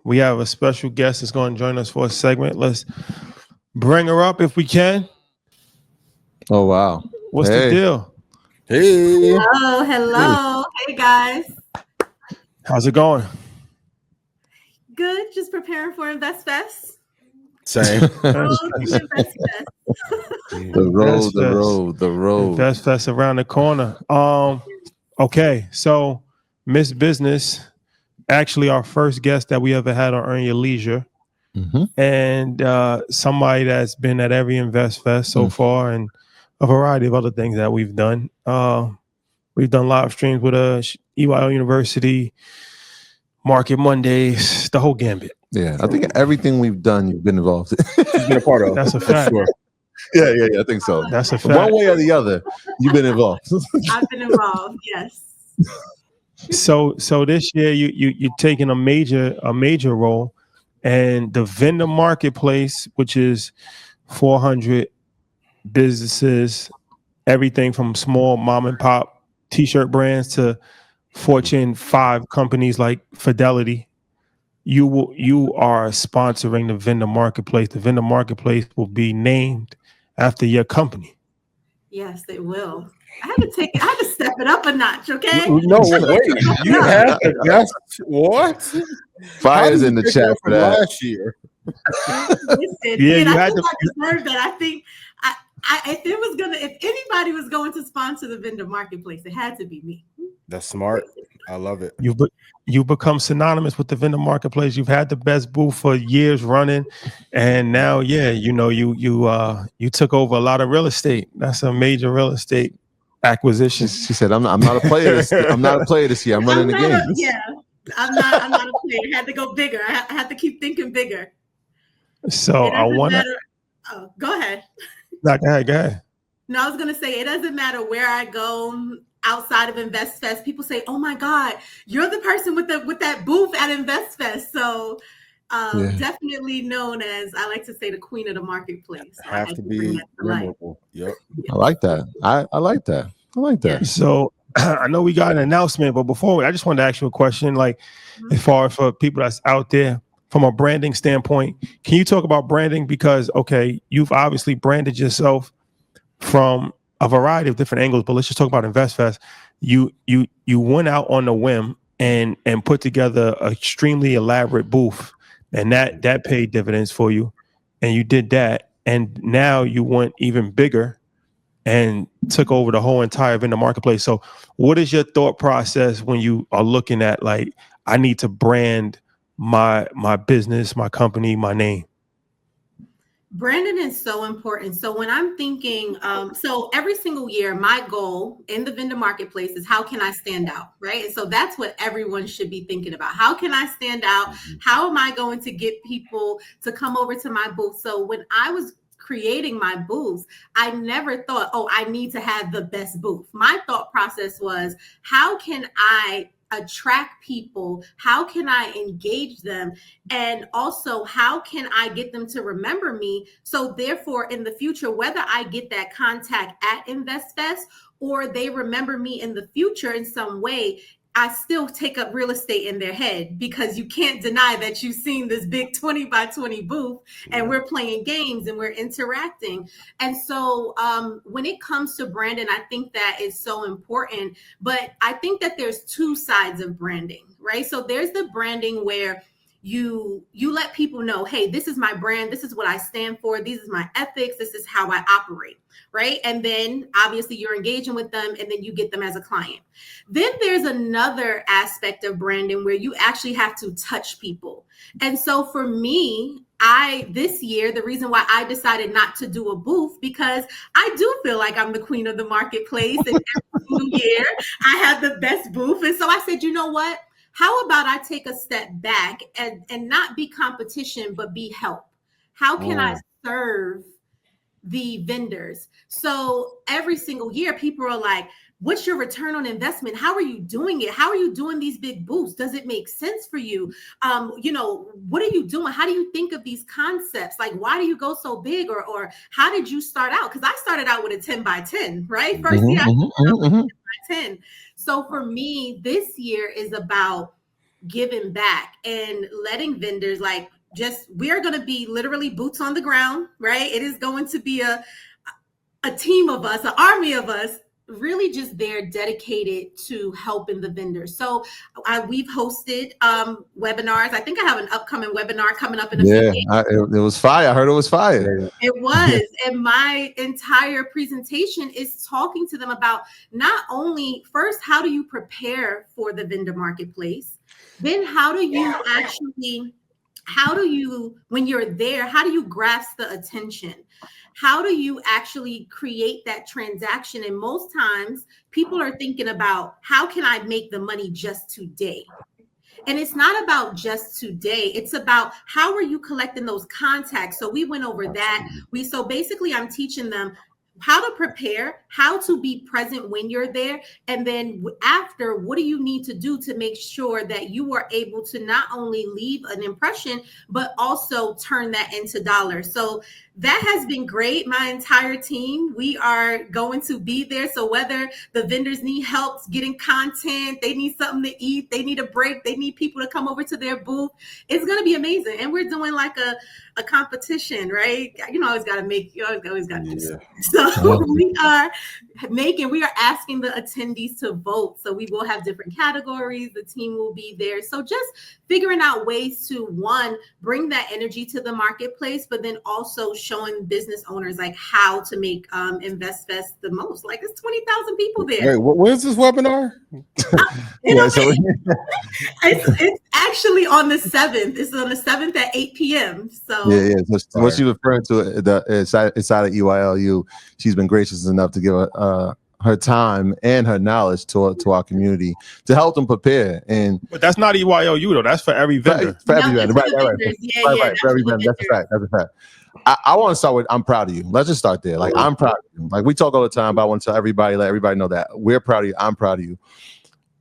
We have a special guest that's going to join us for a segment. Let's bring her up if we can. Oh, wow. What's the deal? Hey. Hello. Hey, guys. How's it going? Good. Just preparing for InvestFest. Same. InvestFest. The road. InvestFest around the corner. Okay, so Miss Business, actually our first guest that we ever had on Earn Your Leisure, and somebody that's been at every InvestFest so far, and a variety of other things that we've done. We've done live streams with EYL University, Market Mondays, the whole gambit. Yeah, I think everything we've done, you've been involved in. You've been a part of. That's a fact. Sure. Yeah, I think so. That's a fact. One way or the other, you've been involved. I've been involved, yes. So this year you're taking a major role, and the vendor marketplace, which is 400 businesses, everything from small mom and pop t-shirt brands to Fortune 5 companies like Fidelity. You are sponsoring the vendor marketplace. The vendor marketplace will be named after your company. Yes, they will. I had to step it up a notch, okay? No, wait. You have to. That's what? Fire's in the chat for that. Last year. Listen, Yeah, man, you I had think to. I deserve that. I think if anybody was going to sponsor the vendor marketplace, it had to be me. That's smart. I love it. You've become synonymous with the vendor marketplace. You've had the best booth for years running, and now, you took over a lot of real estate. That's a major real estate acquisition. She said, "I'm not a player. I'm not a player this year. I'm running the game." I'm not a player. I had to go bigger. I had to keep thinking bigger. So I want to. Oh, go ahead. Go ahead. No, I was gonna say it doesn't matter where I go outside of InvestFest. People say, "Oh my God, you're the person with that booth at InvestFest." So definitely known as, I like to say, the queen of the marketplace. So have to be memorable. Yep. I like that. I like that. So I know we got an announcement, but before I just wanted to ask you a question. Like, as far as for people that's out there, from a branding standpoint, can you talk about branding? Because you've obviously branded yourself from a variety of different angles, but let's just talk about InvestFest. You went out on a whim and put together an extremely elaborate booth, and that paid dividends for you, and you did that, and now you went even bigger and took over the whole entire vendor marketplace. So what is your thought process when you are looking at, like, I need to brand my business, my company, my name? Branding is so important. So when I'm thinking, so every single year, my goal in the vendor marketplace is, how can I stand out, right? And so that's what everyone should be thinking about. How can I stand out? How am I going to get people to come over to my booth? So when I was creating my booths, I never thought, I need to have the best booth. My thought process was, how can I attract people? How can I engage them? And also, how can I get them to remember me? So therefore, in the future, whether I get that contact at InvestFest or they remember me in the future in some way, I still take up real estate in their head, because you can't deny that you've seen this big 20 by 20 booth and we're playing games and we're interacting. And so when it comes to branding, I think that is so important. But I think that there's two sides of branding, right? So there's the branding where you let people know, hey, this is my brand, this is what I stand for, these is my ethics, this is how I operate, right? And then obviously you're engaging with them, and then you get them as a client. Then there's another aspect of branding where you actually have to touch people. And so for me, this year, the reason why I decided not to do a booth, because I do feel like I'm the queen of the marketplace, and every single year I have the best booth. And so I said, you know what? How about I take a step back and not be competition, but be help? How can I serve the vendors? So every single year, people are like, what's your return on investment? How are you doing it? How are you doing these big booths? Does it make sense for you? What are you doing? How do you think of these concepts? Like, why do you go so big? Or how did you start out? Because I started out with a 10 by 10, right? First year, I started out with 10 by 10. So for me, this year is about giving back and letting vendors like we are going to be literally boots on the ground, right? It is going to be a team of us, an army of us, really just there dedicated to helping the vendors. So we've hosted webinars. I think I have an upcoming webinar coming up in a few days. It was fire. I heard it was fire. It was. And my entire presentation is talking to them about not only first, how do you prepare for the vendor marketplace? Then how do you when you're there, how do you grasp the attention? How do you actually create that transaction? And most times people are thinking about, how can I make the money just today? And it's not about just today. It's about, how are you collecting those contacts? So we went over that. So basically I'm teaching them how to prepare, how to be present when you're there. And then after, what do you need to do to make sure that you are able to not only leave an impression, but also turn that into dollars. So that has been great. My entire team, we are going to be there. So whether the vendors need help getting content, they need something to eat, they need a break, they need people to come over to their booth, it's going to be amazing. And we're doing like a competition, right? You always got to do something. So we are asking the attendees to vote. So we will have different categories. The team will be there. So just figuring out ways to, one, bring that energy to the marketplace, but then also showing business owners like how to make InvestFest the most. Like, there's 20,000 people there. Wait, where's this webinar? It's actually on the 7th. It's on the 7th at 8 p.m. So So what she referring to inside of EYLU, she's been gracious enough to give her time and her knowledge to our community to help them prepare. But that's not EYLU though. That's for every vendor. For every vendor, right. For every vendor. That's a fact. I want to start with, I'm proud of you. Let's just start there. Like, I'm proud of you. Like, we talk all the time, but I want to tell everybody, let everybody know that we're proud of you. I'm proud of you.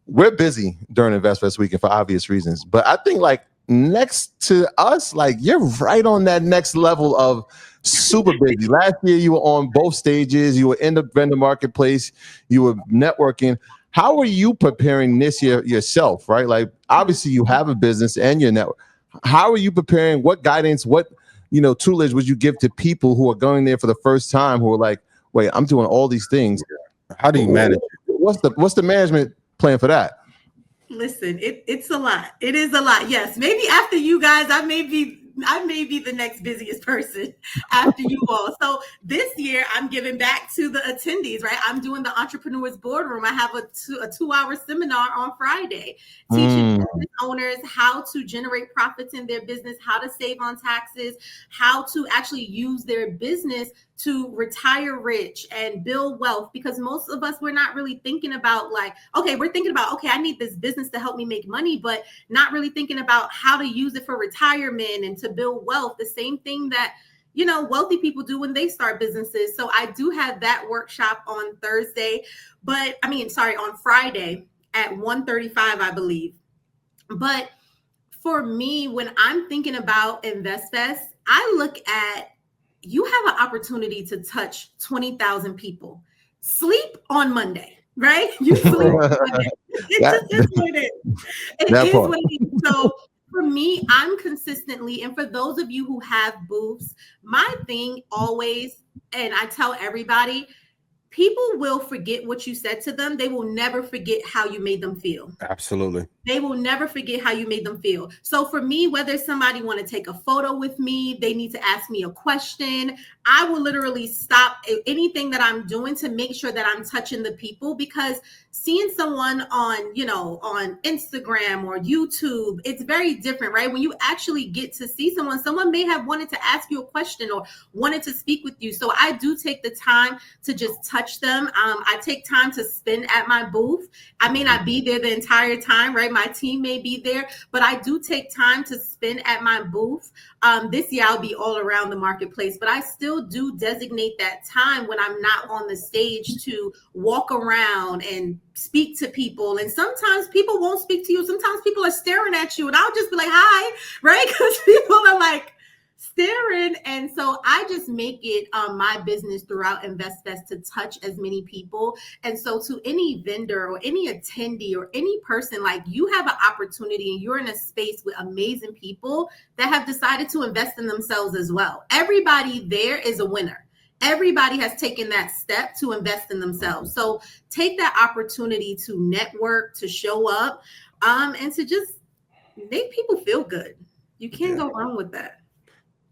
We're busy during InvestFest weekend for obvious reasons, but I think like next to us, like, you're right on that next level of super busy. Last year, you were on both stages. You were in the vendor marketplace. You were networking. How are you preparing this year yourself, right? Like, obviously, you have a business and your network. How are you preparing? What guidance, what tutelage would you give to people who are going there for the first time, who are like, wait, I'm doing all these things. How do you manage it? What's the management plan for that? Listen, it's a lot. It is a lot. Yes, maybe after you guys, I may be the next busiest person after you all. So this year I'm giving back to the attendees, right? I'm doing the Entrepreneurs Boardroom. I have a 2-hour seminar on Friday teaching business owners how to generate profits in their business, how to save on taxes, how to actually use their business to retire rich and build wealth, because most of us, we're not really thinking about we're thinking about, I need this business to help me make money, but not really thinking about how to use it for retirement and to build wealth. The same thing that, wealthy people do when they start businesses. So I do have that workshop on on Friday at 1:35, I believe. But for me, when I'm thinking about InvestFest, I look at, you have an opportunity to touch 20,000 people. Sleep on Monday, right? You sleep on Monday. It just is what it is. It is what it is. So for me, I'm consistently, and for those of you who have booths, my thing always, and I tell everybody, people will forget what you said to them. They will never forget how you made them feel. Absolutely. They will never forget how you made them feel. So for me, whether somebody want to take a photo with me, they need to ask me a question, I will literally stop anything that I'm doing to make sure that I'm touching the people, because seeing someone on Instagram or YouTube, it's very different, right? When you actually get to see someone may have wanted to ask you a question or wanted to speak with you. So I do take the time to just touch them. I take time to spend at my booth. I may not be there the entire time, right? My team may be there, but I do take time to spend at my booth. This year I'll be all around the marketplace, but I still do designate that time when I'm not on the stage to walk around and speak to people. And sometimes people won't speak to you. Sometimes people are staring at you and I'll just be like, hi, right? Because people are like, staring. And so I just make it my business throughout InvestFest to touch as many people. And so to any vendor or any attendee or any person, like, you have an opportunity and you're in a space with amazing people that have decided to invest in themselves as well. Everybody there is a winner. Everybody has taken that step to invest in themselves. So take that opportunity to network, to show up, and to just make people feel good. You can't go wrong with that.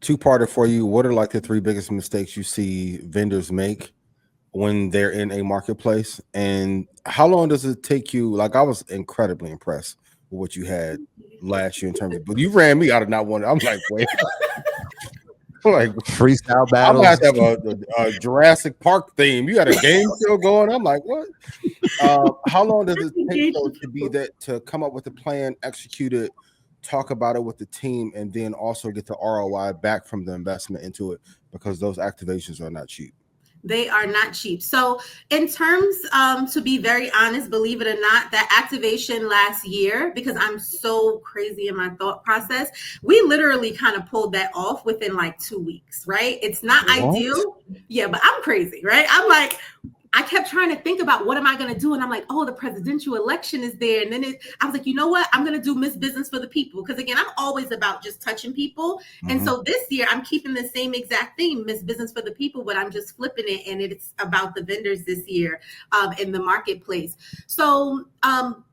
Two-parter for you. What are like the 3 biggest mistakes you see vendors make when they're in a marketplace? And how long does it take you? Like, I was incredibly impressed with what you had last year in terms of, but you ran me out of not one. I'm like, wait. Like freestyle battle. battles. I have a Jurassic Park theme. You got a game still going. I'm like, what? How long does it take to be that, to come up with a plan, execute it, talk about it with the team, and then also get the ROI back from the investment into it? Because those activations are not cheap. They are not cheap. So in terms, to be very honest, believe it or not, that activation last year, because I'm so crazy in my thought process, we literally kind of pulled that off within like 2 weeks, right? It's not ideal. Yeah, but I'm crazy, right? I'm like, I kept trying to think about what am I going to do? And I'm like, oh, the presidential election is there. And then I was like, you know what? I'm going to do Miss Business for the People. Because again, I'm always about just touching people. Mm-hmm. And so this year I'm keeping the same exact theme, Miss Business for the People, but I'm just flipping it. And it's about the vendors this year in the marketplace. So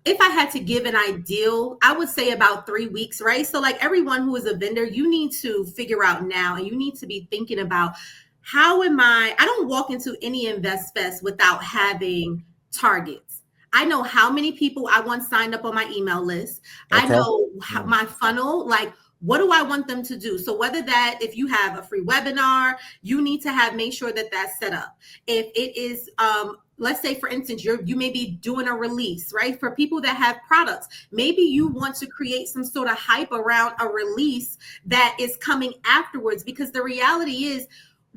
if I had to give an ideal, I would say about 3 weeks, right? So like everyone who is a vendor, you need to figure out now, and you need to be thinking about, how am I don't walk into any InvestFest without having targets. I know how many people I want signed up on my email list. Okay. I know my funnel, like, what do I want them to do? So whether that, if you have a free webinar, you need to make sure that that's set up. If it is, let's say, for instance, you may be doing a release, right? For people that have products, maybe you want to create some sort of hype around a release that is coming afterwards, because the reality is,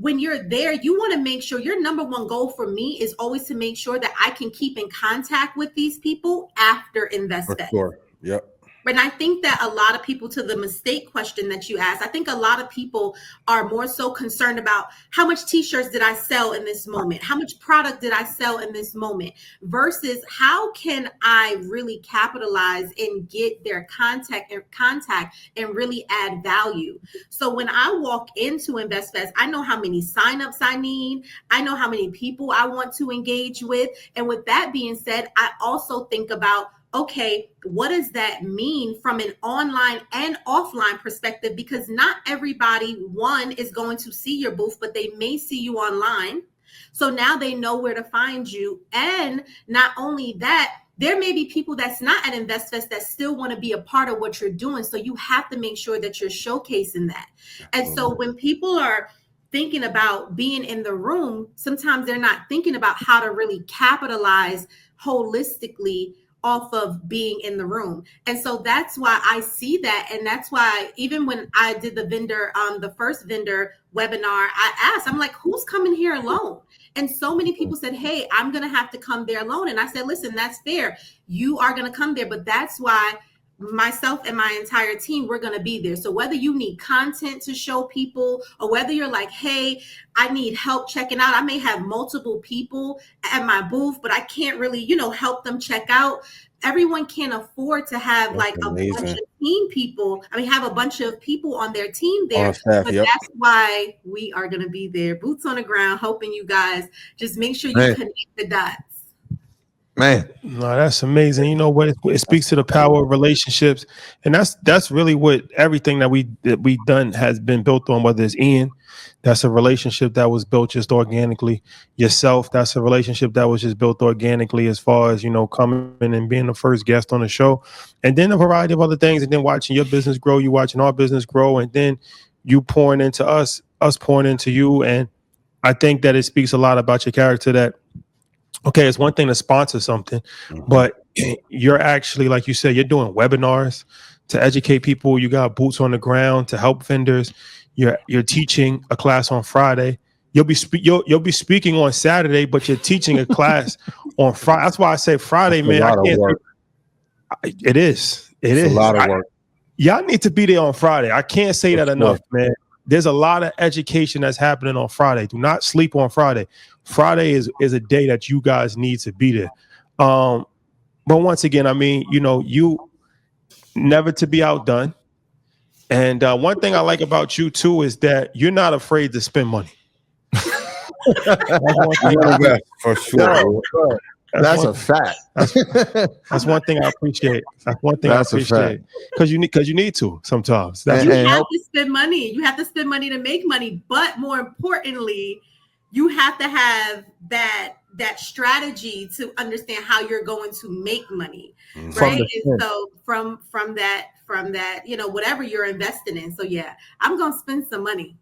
when you're there, you want to make sure your number one goal for me is always to make sure that I can keep in contact with these people after InvestFest. Sure. Yep. And I think that a lot of people, to the mistake question that you asked, I think a lot of people are more so concerned about how much t-shirts did I sell in this moment? How much product did I sell in this moment? Versus how can I really capitalize and get their contact and really add value? So when I walk into InvestFest, I know how many signups I need. I know how many people I want to engage with. And with that being said, I also think about, okay, what does that mean from an online and offline perspective? Because not everybody, one, is going to see your booth, but they may see you online. So now they know where to find you. And not only that, there may be people that's not at InvestFest that still want to be a part of what you're doing. So you have to make sure that you're showcasing that. And so when people are thinking about being in the room, sometimes they're not thinking about how to really capitalize holistically off of being in the room. And so that's why I see that. And that's why even when I did the first vendor webinar, I asked, I'm like, who's coming here alone? And so many people said, hey, I'm going to have to come there alone. And I said, listen, that's fair. You are going to come there. But that's why myself and my entire team, we're going to be there. So whether you need content to show people, or whether you're like, hey, I need help checking out. I may have multiple people at my booth, but I can't really, help them check out. Everyone can't afford to have a bunch of team people. Have a bunch of people on their team there. Staff, but that's why we are going to be there, boots on the ground, helping you guys just make sure you connect the dots. Man, no, that's amazing. You know what? It speaks to the power of relationships, and that's really what everything that we done has been built on. Whether it's Ian, that's a relationship that was built just organically. Yourself, that's a relationship that was just built organically. As far as coming and being the first guest on the show, and then a variety of other things, and then watching your business grow, you watching our business grow, and then you pouring into us pouring into you, and I think that it speaks a lot about your character. That. Okay, it's one thing to sponsor something, but you're actually, like you said, you're doing webinars to educate people. You got boots on the ground to help vendors. You're teaching a class on Friday. You'll be speaking on Saturday, but you're teaching a class on Friday. That's why I say Friday, man. It is. It is a lot of work. Y'all need to be there on Friday. I can't say that enough, man. there's a lot of education that's happening on Friday. Do not sleep on Friday. Friday is a day that you guys need to be there. But once again, I mean, you know, you never to be outdone. And one thing I like about you too is that you're not afraid to spend money. For sure. That's a fact. That's one thing I appreciate. That's one thing I appreciate because you need to sometimes. You have to spend money. You have to spend money to make money. But more importantly, you have to have that strategy to understand how you're going to make money, right? And so from that, you know, whatever you're investing in. So yeah, I'm gonna spend some money.